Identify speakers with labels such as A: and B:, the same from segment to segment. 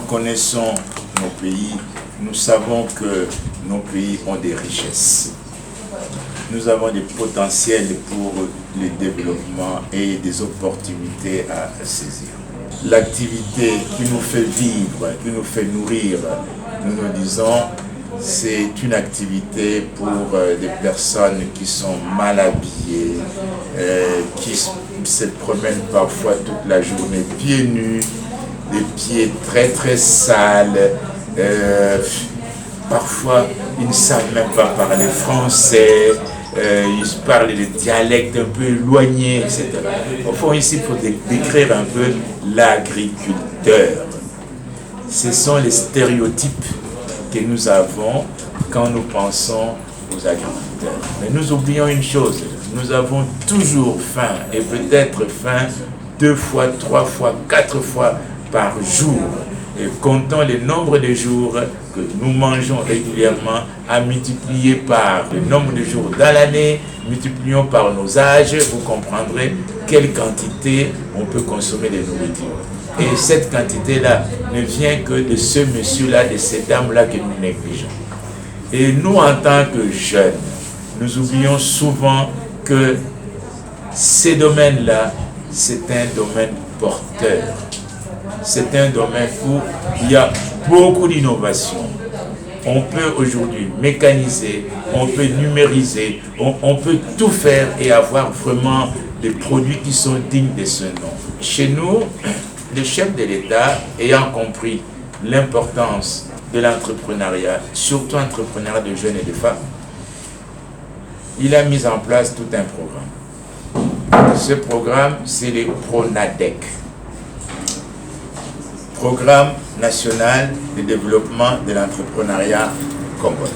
A: connaissons nos pays, nous savons que nos pays ont des richesses. Nous avons des potentiels pour le développement et des opportunités à saisir. L'activité qui nous fait vivre, qui nous fait nourrir, nous disons, c'est une activité pour des personnes qui sont mal habillées, qui se promènent parfois toute la journée pieds nus, des pieds très très sales, parfois ils ne savent même pas parler français, ils parlent des dialectes un peu éloignés, etc. Au fond, ici, il faut décrire un peu l'agriculteur. Ce sont les stéréotypes que nous avons quand nous pensons aux agriculteurs. Mais nous oublions une chose, nous avons toujours faim, et peut-être faim 2 fois, 3 fois, 4 fois par jour. Et comptons le nombre de jours que nous mangeons régulièrement à multiplier par le nombre de jours dans l'année, multiplions par nos âges, vous comprendrez quelle quantité on peut consommer de nourriture. Et cette quantité-là ne vient que de ce monsieur-là, de ces dames-là que nous négligeons. Et nous, en tant que jeunes, nous oublions souvent que ces domaines-là, c'est un domaine porteur. C'est un domaine où il y a beaucoup d'innovation. On peut aujourd'hui mécaniser, on peut numériser, on peut tout faire et avoir vraiment des produits qui sont dignes de ce nom. Chez nous, le chef de l'État, ayant compris l'importance de l'entrepreneuriat, surtout entrepreneuriat de jeunes et de femmes, il a mis en place tout un programme. Ce programme, c'est le PRONADEC. Programme national de développement de l'entrepreneuriat congolais.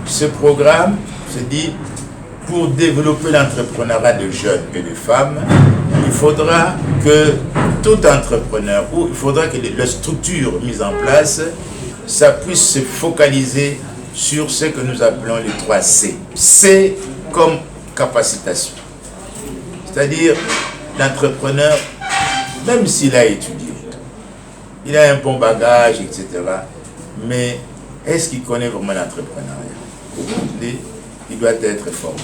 A: Ce programme se dit, pour développer l'entrepreneuriat de jeunes et de femmes, il faudra que tout entrepreneur, ou il faudra que la structure mise en place, ça puisse se focaliser sur ce que nous appelons les 3 C. C comme capacitation. C'est-à-dire, l'entrepreneur, même s'il a étudié, il a un bon bagage, etc. Mais est-ce qu'il connaît vraiment l'entrepreneuriat? Il doit être formé.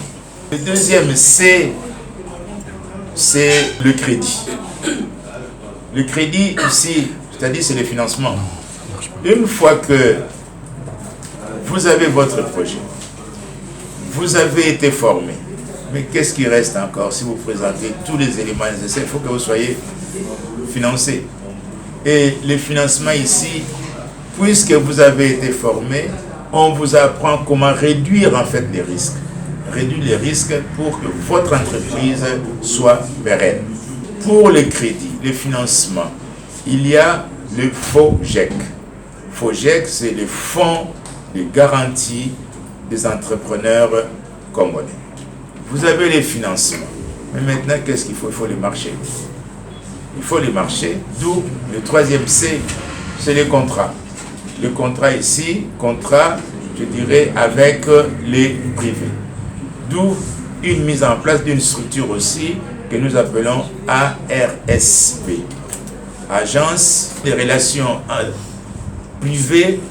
A: Le deuxième C, c'est le crédit. Le crédit ici, c'est-à-dire c'est le financement. Une fois que vous avez votre projet, vous avez été formé, mais qu'est-ce qui reste encore? Si vous présentez tous les éléments nécessaires, il faut que vous soyez financé. Et le financement ici, puisque vous avez été formé, on vous apprend comment réduire en fait les risques. Réduire les risques pour que votre entreprise soit pérenne. Pour le crédit, le financement, il y a le FOGEC. FOGEC, c'est le Fonds de garantie des entrepreneurs congolais. Vous avez les financements. Mais maintenant, qu'est-ce qu'il faut? Il faut les marchés. Il faut les marchés, d'où le 3e C, c'est les contrats. Le contrat ici, contrat, je dirais, avec les privés. D'où une mise en place d'une structure aussi que nous appelons ARSP, Agence des relations privées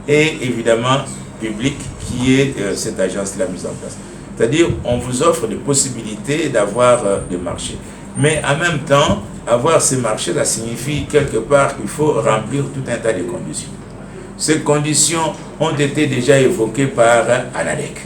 A: et évidemment publiques, qui est cette agence-là mise en place. C'est-à-dire, on vous offre des possibilités d'avoir des marchés. Mais en même temps, avoir ces marchés, ça signifie quelque part qu'il faut remplir tout un tas de conditions. Ces conditions ont été déjà évoquées par ANADEC.